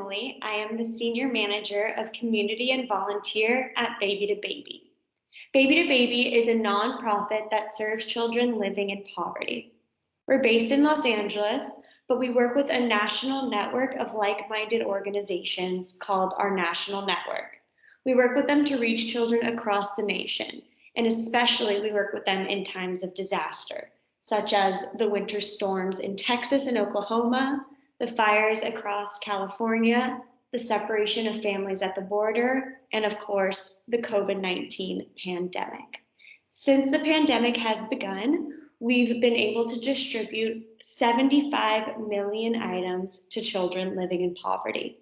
Emily. I am the Senior Manager of Community and Volunteer at Baby2Baby. Baby2Baby is a nonprofit that serves children living in poverty. We're based in Los Angeles, but we work with a national network of like-minded organizations called our National Network. We work with them to reach children across the nation, and especially we work with them in times of disaster, such as the winter storms in Texas and Oklahoma, the fires across California, the separation of families at the border, and of course, the COVID-19 pandemic. Since the pandemic has begun, we've been able to distribute 75 million items to children living in poverty.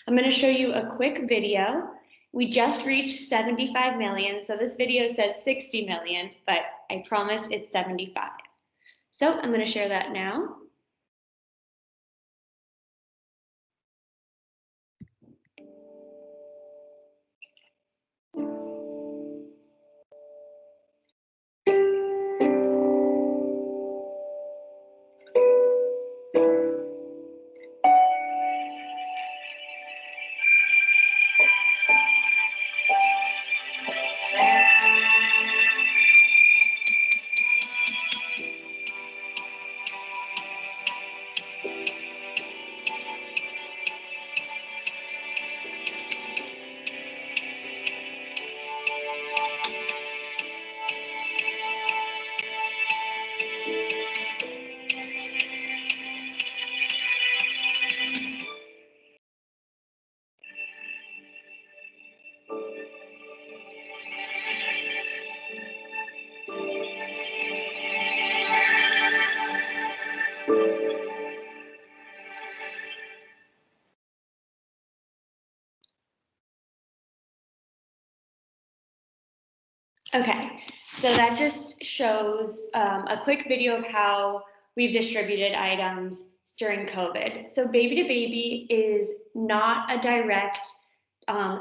I'm going to show you a quick video. We just reached 75 million, so this video says 60 million, but I promise it's 75. So I'm going to share that now. Okay, so that just shows a quick video of how we've distributed items during COVID. So Baby2Baby is not a direct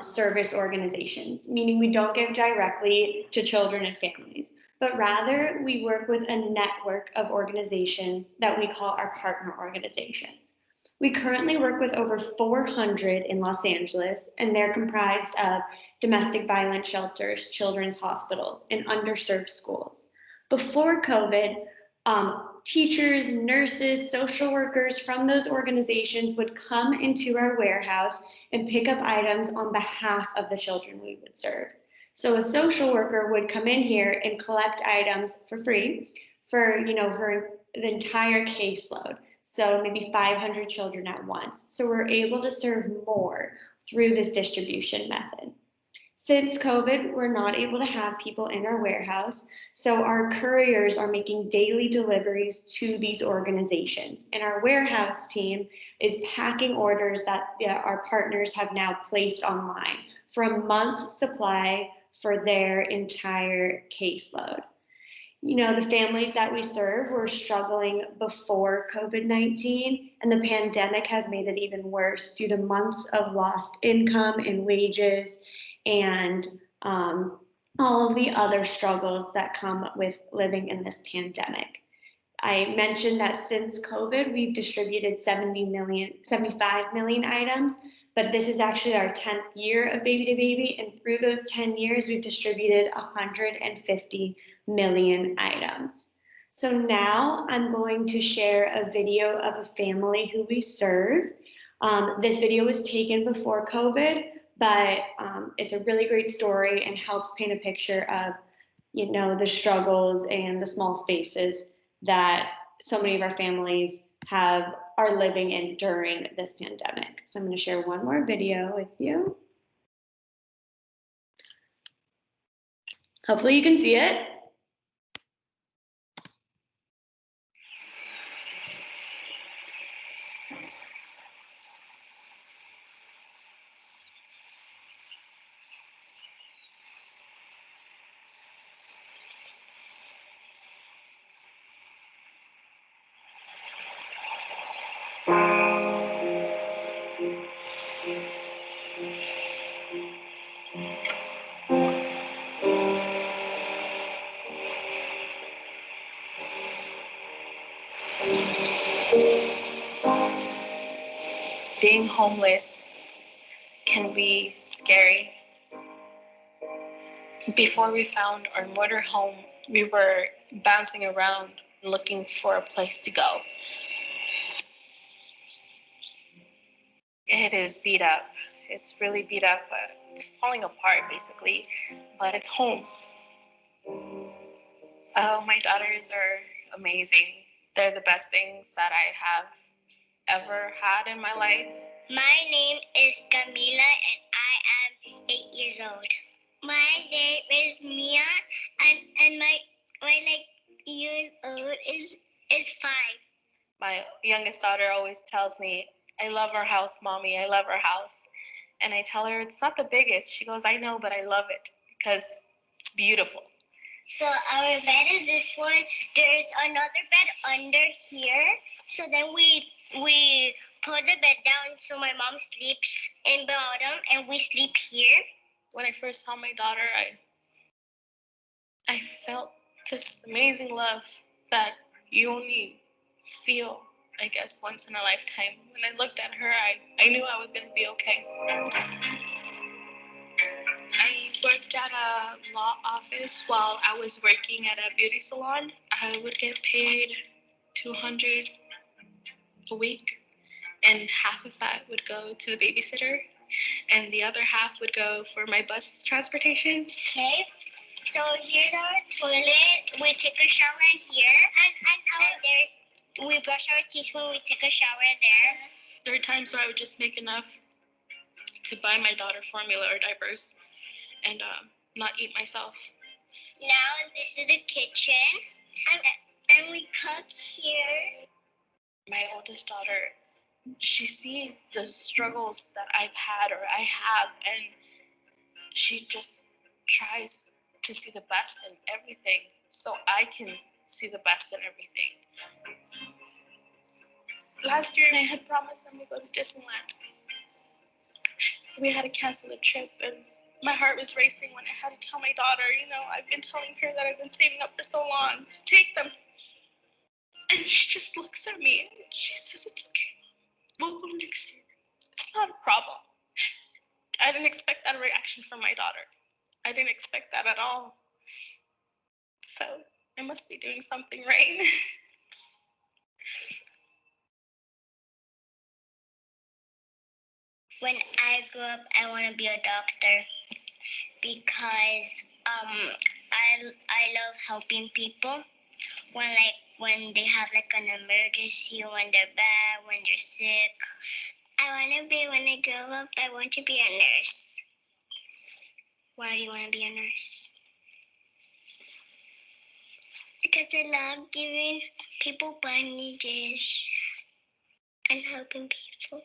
service organization, meaning we don't give directly to children and families, but rather we work with a network of organizations that we call our partner organizations. We currently work with over 400 in Los Angeles, and they're comprised of domestic violence shelters, children's hospitals, and underserved schools. Before COVID, teachers, nurses, social workers from those organizations would come into our warehouse and pick up items on behalf of the children we would serve. So a social worker would come in here and collect items for free for the entire caseload. So maybe 500 children at once. So we're able to serve more through this distribution method. Since COVID, we're not able to have people in our warehouse, so our couriers are making daily deliveries to these organizations. And our warehouse team is packing orders that our partners have now placed online for a month's supply for their entire caseload. The families that we serve were struggling before COVID-19, and the pandemic has made it even worse due to months of lost income and wages and all of the other struggles that come with living in this pandemic. I mentioned that since COVID, we've distributed 75 million items, but this is actually our 10th year of Baby2Baby, and through those 10 years, we've distributed 150 million items. So now I'm going to share a video of a family who we serve. This video was taken before COVID, but it's a really great story and helps paint a picture of, the struggles and the small spaces that so many of our families are living in during this pandemic. So I'm going to share one more video with you. Hopefully you can see it. Being homeless can be scary. Before we found our motor home, we were bouncing around looking for a place to go. It is beat up. It's really beat up. It's falling apart, basically, but it's home. Oh, my daughters are amazing. They're the best things that I have ever had in my life. My name is Camila and I am 8 years old. My name is Mia and my years old is 5. My youngest daughter always tells me, I love our house, Mommy, I love our house. And I tell her it's not the biggest. She goes, I know, but I love it because it's beautiful. So our bed is this one. There's another bed under here. So then we put the bed down so my mom sleeps in bottom and we sleep here. When I first saw my daughter, I felt this amazing love that you only feel, I guess, once in a lifetime. When I looked at her, I knew I was going to be okay. I worked at a law office while I was working at a beauty salon. I would get paid $200 a week, and half of that would go to the babysitter, and the other half would go for my bus transportation. Okay. So here's our toilet. We take a shower in here, and we brush our teeth when we take a shower there. There are times where I would just make enough to buy my daughter formula or diapers and not eat myself. Now this is the kitchen, and we cook here. My oldest daughter, she sees the struggles that I've had or I have, and she just tries to see the best in everything so I can see the best in everything. Last year, I had promised them to go to Disneyland. We had to cancel the trip, and my heart was racing when I had to tell my daughter, I've been telling her that I've been saving up for so long to take them. And she just looks at me and she says, it's okay, we'll go next year. It's not a problem. I didn't expect that reaction from my daughter. I didn't expect that at all. So I must be doing something right. When I grow up, I want to be a doctor because I love helping people when they have an emergency, when they're bad, when they're sick. When I grow up, I want to be a nurse. Why do you want to be a nurse? Because I love giving people bandages and helping people.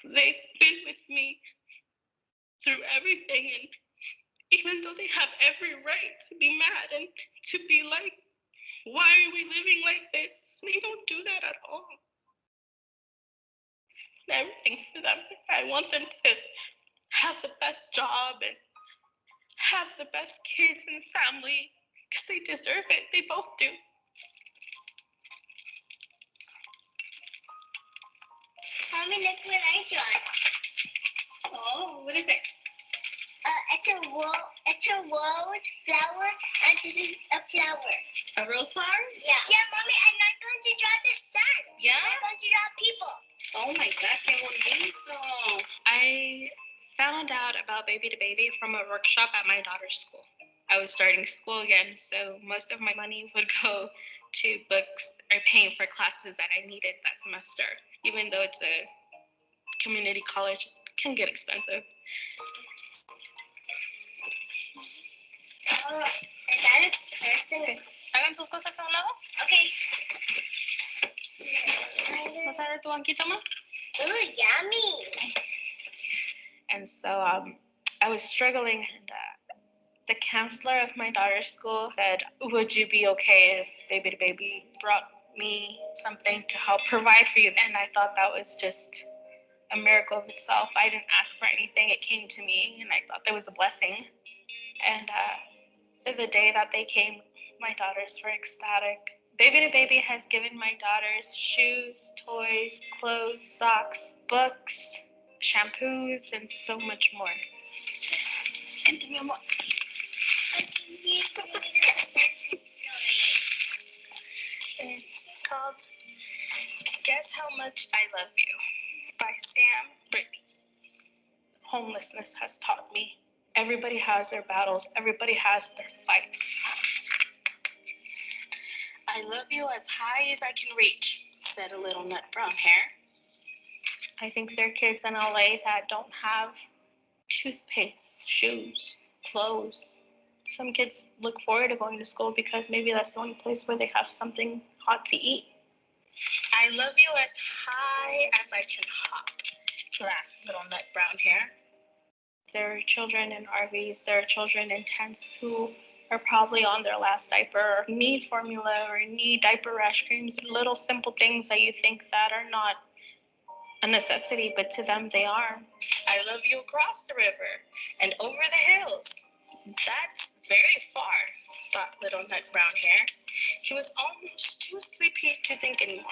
They've been with me through everything, and even though they have every right to be mad and to be like, why are we living like this? They don't do that at all. Everything for them. I want them to have the best job and have the best kids and family because they deserve it. They both do. Mommy, look what I got. Oh, what is it? It's a rose flower, and this is a flower. A rose flower? Yeah. Yeah, Mommy, and I'm going to draw the sun. Yeah? I'm going to draw people. Oh my God, qué bonito. I found out about Baby2Baby from a workshop at my daughter's school. I was starting school again, so most of my money would go to books or paying for classes that I needed that semester. Even though it's a community college, it can get expensive. Oh, is that a person? Hagan sus cosas a un lado. Okay. ¿Vas a ver tu banquito, ma? Ooh, yummy. And so I was struggling, and the counselor of my daughter's school said, would you be okay if Baby2Baby brought me something to help provide for you? And I thought that was just a miracle of itself. I didn't ask for anything. It came to me, and I thought that was a blessing. And the day that they came, my daughters were ecstatic. Baby2Baby has given my daughters shoes, toys, clothes, socks, books, shampoos, and so much more. And mi amor. It's called Guess How Much I Love You by Sam Brittany. Homelessness has taught me everybody has their battles, everybody has their fights. I love you as high as I can reach, said a little nut brown hair. I think there are kids in LA that don't have toothpaste, shoes, clothes. Some kids look forward to going to school because maybe that's the only place where they have something hot to eat. I love you as high as I can hop, laughed little nut brown hair. There are children in RVs, there are children in tents who are probably on their last diaper or need formula or need diaper rash creams, little simple things that you think that are not a necessity, but to them they are. I love you across the river and over the hills. That's very far, thought little nut brown hair. He was almost too sleepy to think anymore.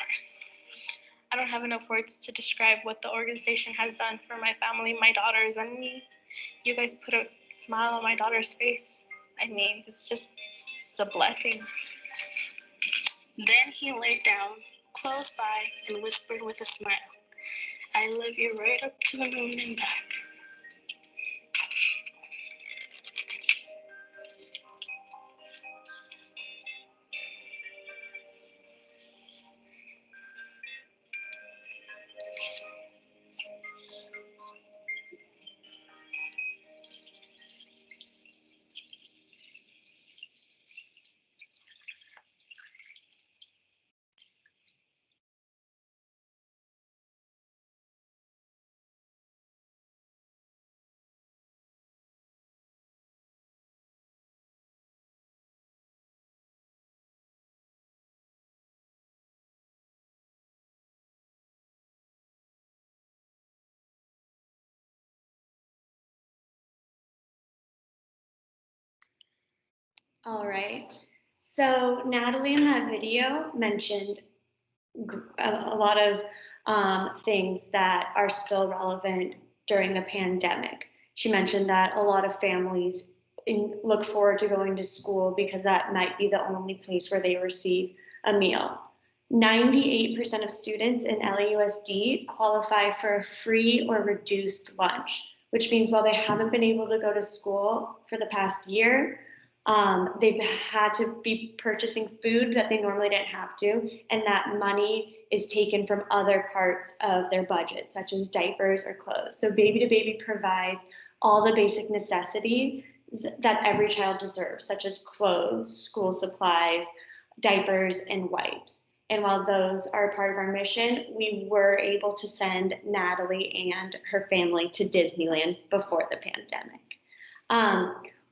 I don't have enough words to describe what the organization has done for my family, my daughters, and me. You guys put a smile on my daughter's face. I mean, it's a blessing. Then he laid down close by and whispered with a smile, I love you right up to the moon and back. All right. So Natalie in that video mentioned a lot of things that are still relevant during the pandemic. She mentioned that a lot of families look forward to going to school because that might be the only place where they receive a meal. 98% of students in LAUSD qualify for a free or reduced lunch, which means while they haven't been able to go to school for the past year, they've had to be purchasing food that they normally didn't have to, and that money is taken from other parts of their budget, such as diapers or clothes. So Baby2Baby provides all the basic necessities that every child deserves, such as clothes, school supplies, diapers, and wipes. And while those are part of our mission, we were able to send Natalie and her family to Disneyland before the pandemic.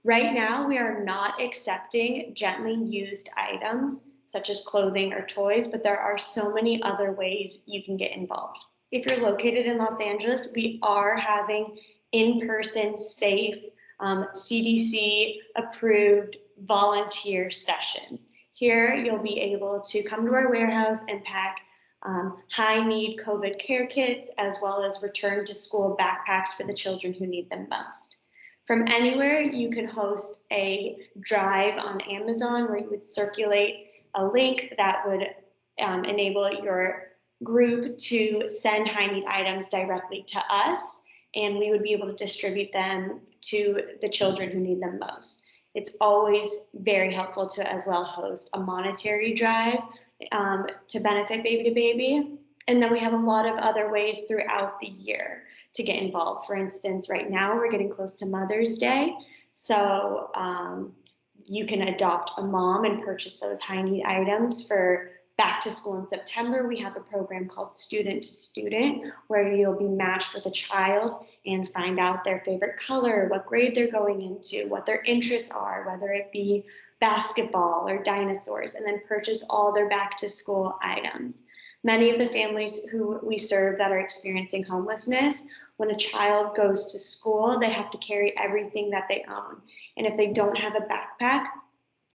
Right now, we are not accepting gently used items such as clothing or toys, but there are so many other ways you can get involved. If you're located in Los Angeles, we are having in-person, safe, CDC approved volunteer sessions. Here, you'll be able to come to our warehouse and pack high-need COVID care kits, as well as return to school backpacks for the children who need them most. From anywhere, you can host a drive on Amazon where you would circulate a link that would enable your group to send high-need items directly to us, and we would be able to distribute them to the children who need them most. It's always very helpful to as well host a monetary drive to benefit Baby2Baby. And then we have a lot of other ways throughout the year to get involved. For instance, right now we're getting close to Mother's Day. So you can adopt a mom and purchase those high need items for back to school in September. We have a program called Student to Student where you'll be matched with a child and find out their favorite color, what grade they're going into, what their interests are, whether it be basketball or dinosaurs, and then purchase all their back to school items. Many of the families who we serve that are experiencing homelessness, when a child goes to school, they have to carry everything that they own. And if they don't have a backpack,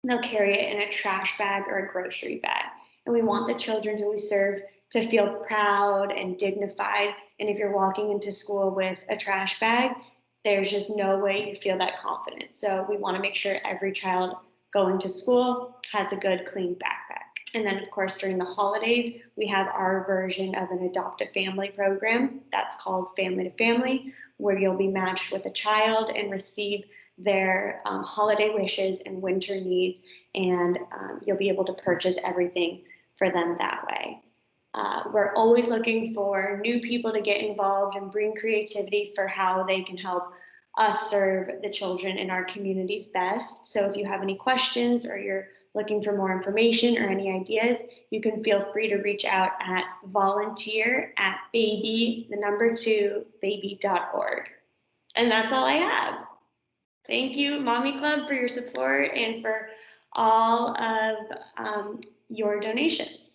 they'll carry it in a trash bag or a grocery bag. And we want the children who we serve to feel proud and dignified. And if you're walking into school with a trash bag, there's just no way you feel that confidence. So we want to make sure every child going to school has a good, clean backpack. And then, of course, during the holidays, we have our version of an adoptive family program that's called Family to Family, where you'll be matched with a child and receive their holiday wishes and winter needs, and you'll be able to purchase everything for them that way. We're always looking for new people to get involved and bring creativity for how they can help us serve the children in our communities best. So if you have any questions or you're looking for more information or any ideas, you can feel free to reach out at volunteer@baby2baby.org. And that's all I have. Thank you, Mommy Club, for your support and for all of your donations.